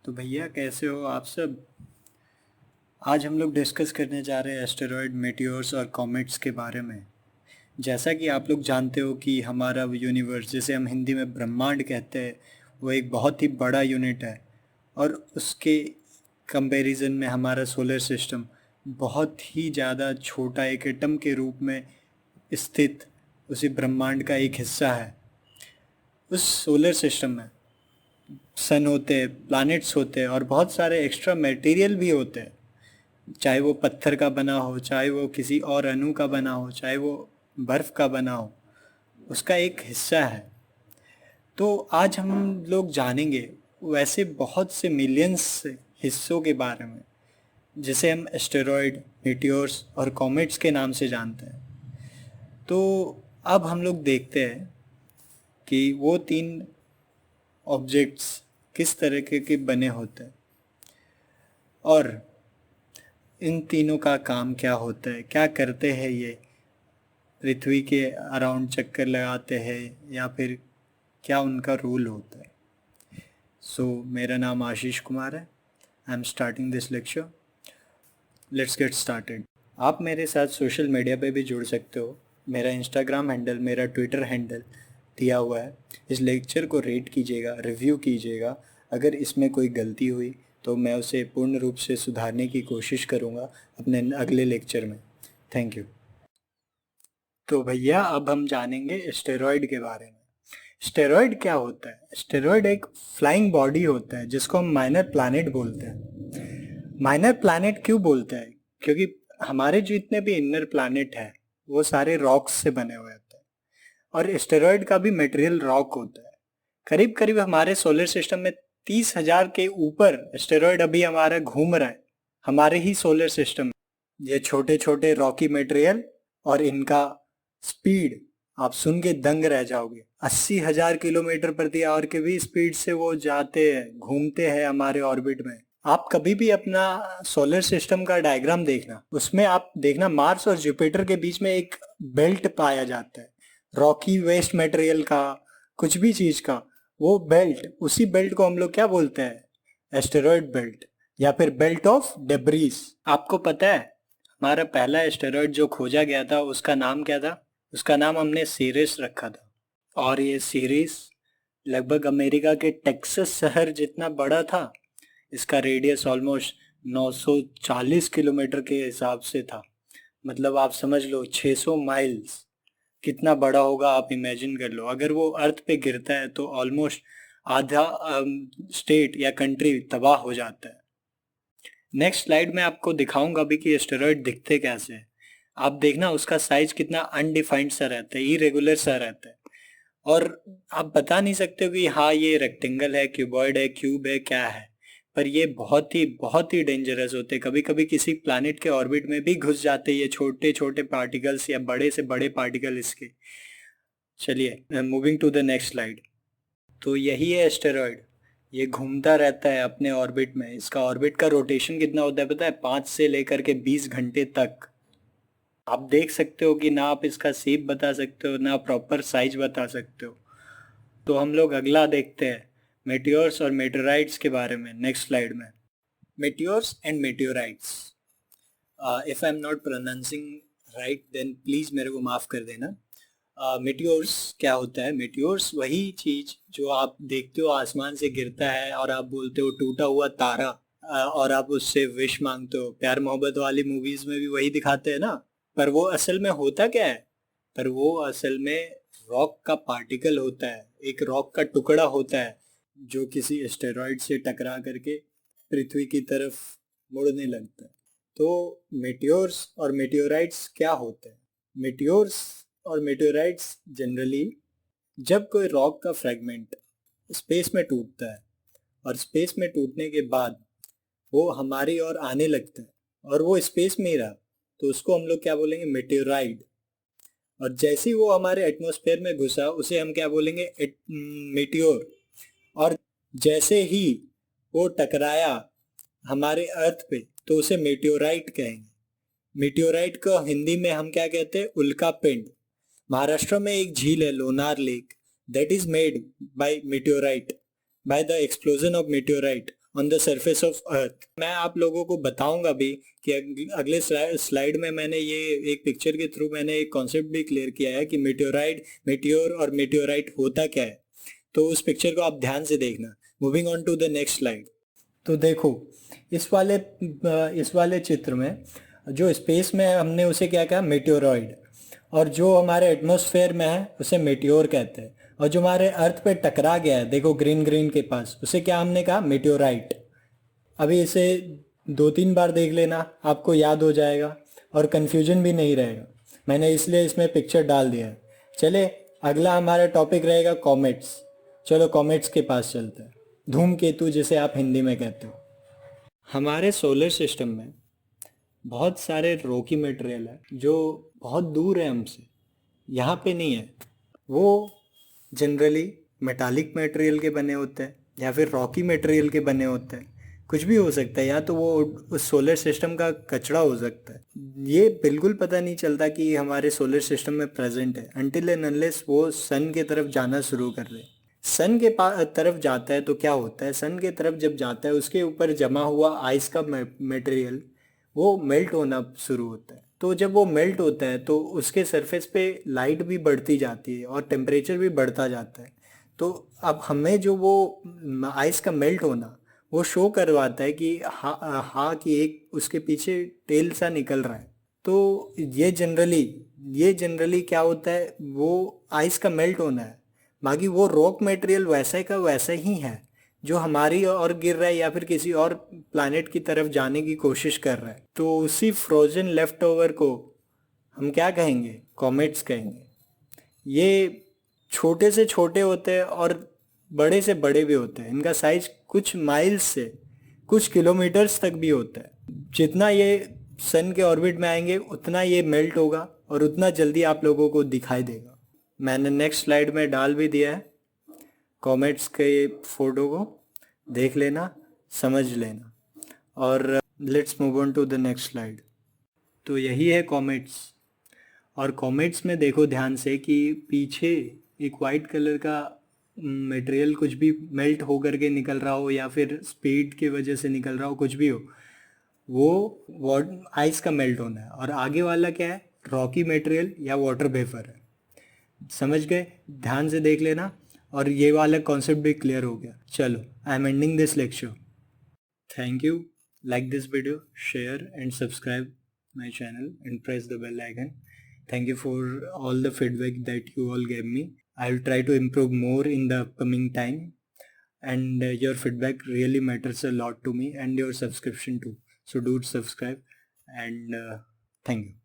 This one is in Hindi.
तो भैया कैसे हो आप सब। आज हम लोग डिस्कस करने जा रहे हैं एस्टेरॉयड मेटियोर्स और कॉमेट्स के बारे में। जैसा कि आप लोग जानते हो कि हमारा यूनिवर्स, जिसे हम हिंदी में ब्रह्मांड कहते हैं, वो एक बहुत ही बड़ा यूनिट है। और उसके कंपैरिजन में हमारा सोलर सिस्टम बहुत ही ज़्यादा छोटा एक एटम के रूप में स्थित उसी ब्रह्मांड का एक हिस्सा है। उस सोलर सिस्टम में सन होते हैं, प्लैनेट्स होते हैं और बहुत सारे एक्स्ट्रा मटेरियल भी होते हैं। चाहे वो पत्थर का बना हो, चाहे वो किसी और अणु का बना हो, चाहे वो बर्फ़ का बना हो, उसका एक हिस्सा है। तो आज हम लोग जानेंगे वैसे बहुत से मिलियंस हिस्सों के बारे में, जिसे हम एस्टेरॉयड, मीटियोर्स और कॉमेट्स के नाम से जानते हैं। तो अब हम लोग देखते हैं कि वो तीन ऑब्जेक्ट्स किस तरह के बने होते हैं और इन तीनों का काम क्या होता है, क्या करते हैं ये, पृथ्वी के अराउंड चक्कर लगाते हैं या फिर क्या उनका रूल होता है। मेरा नाम आशीष कुमार है। I am starting this lecture. Let's get started. आप मेरे साथ सोशल मीडिया पे भी जुड़ सकते हो। मेरा इंस्टाग्राम हैंडल, मेरा ट्विटर हैंडल दिया हुआ है। इस लेक्चर को रेट कीजिएगा, रिव्यू कीजिएगा। अगर इसमें कोई गलती हुई तो मैं उसे पूर्ण रूप से सुधारने की कोशिश करूँगा अपने अगले लेक्चर में। Thank you. तो भैया अब हम जानेंगे एस्टेरॉयड के बारे में। एस्टेरॉयड क्या होता है? एस्टेरॉयड एक फ्लाइंग बॉडी होता है जिसको हम माइनर प्लैनेट बोलते हैं। माइनर प्लैनेट क्यों बोलते हैं? क्योंकि हमारे जितने भी इनर प्लैनेट है वो सारे रॉक्स से बने हुए होते हैं और एस्टेरॉयड का भी मटेरियल रॉक होता है। करीब करीब हमारे सोलर सिस्टम में 30,000 के ऊपर एस्टेरॉयड अभी हमारा घूम रहा है हमारे ही सोलर सिस्टम में। ये छोटे छोटे रॉकी मटेरियल और इनका स्पीड आप सुन के दंग रह जाओगे। 80,000 किलोमीटर प्रति आवर के भी स्पीड से वो जाते हैं, घूमते हैं हमारे ऑर्बिट में। आप कभी भी अपना सोलर सिस्टम का डायग्राम देखना, उसमें आप देखना मार्स और जुपिटर के बीच में एक बेल्ट पाया जाता है, रॉकी वेस्ट मटेरियल का, कुछ भी चीज का। वो बेल्ट, उसी बेल्ट को हम लोग क्या बोलते हैं? एस्टेरॉयड बेल्ट या फिर बेल्ट ऑफ डेब्रीज। आपको पता है हमारा पहला एस्टेरॉयड जो खोजा गया था उसका नाम क्या था? उसका नाम हमने सीरिस रखा था। और ये सीरीज लगभग अमेरिका के टेक्सास शहर जितना बड़ा था। इसका रेडियस ऑलमोस्ट 940 किलोमीटर के हिसाब से था। मतलब आप समझ लो 600 माइल्स। कितना बड़ा होगा आप इमेजिन कर लो। अगर वो अर्थ पे गिरता है तो ऑलमोस्ट आधा स्टेट या कंट्री तबाह हो जाता है। नेक्स्ट स्लाइड में आपको दिखाऊंगा भी कि एस्टेरॉयड दिखते कैसे हैं। आप देखना उसका साइज कितना अनडिफाइंड सा रहता है, इरेगुलर सा रहता है और आप बता नहीं सकते हो कि हाँ ये रेक्टेंगल है, क्यूबॉइड है, क्यूब है, क्या है। पर ये बहुत ही डेंजरस होते हैं। कभी कभी किसी प्लैनेट के ऑर्बिट में भी घुस जाते हैं ये छोटे छोटे पार्टिकल्स या बड़े से बड़े पार्टिकल इसके। चलिए moving to the next slide. तो यही है एस्टेरॉयड। ये घूमता रहता है अपने ऑर्बिट में। इसका ऑर्बिट का रोटेशन कितना होता है पता है? 5 से लेकर के 20 घंटे तक। आप देख सकते हो कि ना आप इसका शेप बता सकते हो ना प्रॉपर साइज बता सकते हो। तो हम लोग अगला देखते हैं मेटियोर्स और मेटेराइट्स के बारे में नेक्स्ट स्लाइड में। Meteors and meteorites, if I am not pronouncing right then please मेरे को माफ कर देना। मेटियोर्स क्या होता है? मेटियोर्स वही चीज जो आप देखते हो आसमान से गिरता है और आप बोलते हो टूटा हुआ तारा, और आप उससे विश मांगते हो। प्यार मोहब्बत वाली मूवीज में भी वही दिखाते हैं ना। पर वो असल में होता क्या है? पर वो असल में रॉक का पार्टिकल होता है, एक रॉक का टुकड़ा होता है जो किसी एस्टेरॉयड से टकरा करके पृथ्वी की तरफ मुड़ने लगता है। तो मेटियोर्स और मेटियोराइट्स क्या होते हैं? मेटियोर्स और मेटेराइट्स जनरली जब कोई रॉक का फ्रेगमेंट स्पेस में टूटता है और स्पेस में टूटने के बाद वो हमारी ओर आने लगता है और वो स्पेस में ही रहा तो उसको हम लोग क्या बोलेंगे? मेटेराइड। और जैसे ही वो हमारे एटमॉस्फेयर में घुसा उसे हम क्या बोलेंगे? मेटियोर। और जैसे ही वो टकराया हमारे अर्थ पे तो उसे मेटियोराइट कहेंगे। मेटियोराइट को हिंदी में हम क्या कहते हैं? उल्का पिंड। महाराष्ट्र में एक झील है Lonar lake, that is made by meteorite, by the explosion of meteorite. On the surface of earth. मैं आप लोगों को बताऊंगा भी कि अगले स्लाइड में मैंने ये एक पिक्चर के थ्रू मैंने एक कॉन्सेप्ट भी क्लियर किया है कि मेटियोर और मेटियोराइट होता क्या है। तो उस पिक्चर को आप ध्यान से देखना। Moving on to the next slide. तो देखो इस वाले चित्र में जो स्पेस में है हमने उसे क्या कहा, मेटियोरॉइड, और जो हमारे एटमॉस्फेयर में है उसे मेटियोर कहते हैं, और जो हमारे अर्थ पे टकरा गया है देखो ग्रीन ग्रीन के पास, उसे क्या हमने कहा, मेटियोराइट। अभी इसे 2-3 बार देख लेना, आपको याद हो जाएगा और कन्फ्यूजन भी नहीं रहेगा। मैंने इसलिए इसमें पिक्चर डाल दिया है। चले अगला हमारा टॉपिक रहेगा कॉमेट्स। चलो कॉमेट्स के पास चलते हैं, धूमकेतु जिसे आप हिंदी में कहते हो। हमारे सोलर सिस्टम में बहुत सारे रॉकी मटेरियल है जो बहुत दूर है हमसे, यहाँ पे नहीं है। वो जनरली मेटालिक मटेरियल के बने होते हैं या फिर रॉकी मटेरियल के बने होते हैं, कुछ भी हो सकता है, या तो वो उस सोलर सिस्टम का कचरा हो सकता है। ये बिल्कुल पता नहीं चलता कि हमारे सोलर सिस्टम में प्रेजेंट है अनटिल एंड अनलेस वो सन के तरफ जाना शुरू कर दे। सन के तरफ जाता है तो क्या होता है, सन के तरफ जब जाता है उसके ऊपर जमा हुआ आइस का मटेरियल वो मेल्ट होना शुरू होता है। तो जब वो मेल्ट होता है तो उसके सरफेस पे लाइट भी बढ़ती जाती है और टेम्परेचर भी बढ़ता जाता है। तो अब हमें जो वो आइस का मेल्ट होना वो शो करवाता है कि हाँ कि एक उसके पीछे टेल सा निकल रहा है। तो ये जनरली क्या होता है, वो आइस का मेल्ट होना है। बाकी वो रॉक मटेरियल वैसे का वैसा ही है जो हमारी ओर गिर रहा है या फिर किसी और प्लैनेट की तरफ जाने की कोशिश कर रहा है। तो उसी फ्रोजन लेफ्ट ओवर को हम क्या कहेंगे, कॉमेट्स कहेंगे। ये छोटे से छोटे होते हैं और बड़े से बड़े भी होते हैं। इनका साइज कुछ माइल्स से कुछ किलोमीटर्स तक भी होता है। जितना ये सन के ऑर्बिट में आएंगे उतना ये मेल्ट होगा और उतना जल्दी आप लोगों को दिखाई देगा। मैंने नेक्स्ट स्लाइड में डाल भी दिया है, कॉमेट्स के फोटो को देख लेना, समझ लेना। और let's move on to the next slide. तो यही है कॉमेट्स। और कॉमेट्स में देखो ध्यान से कि पीछे एक वाइट कलर का मटेरियल कुछ भी मेल्ट हो करके निकल रहा हो या फिर स्पीड की वजह से निकल रहा हो, कुछ भी हो, वो आइस का मेल्ट होना है। और आगे वाला क्या है, रॉकी मटेरियल या वाटर वेपर है। समझ गए, ध्यान से देख लेना और ये वाला कॉन्सेप्ट भी क्लियर हो गया। चलो I am ending this lecture. Thank you. Like this video, share and subscribe my channel and press the bell icon. Thank you for all the feedback that you all gave me. I'll try to improve more in the upcoming time, and your feedback really matters a lot to me, and your subscription too. So do subscribe, and thank you.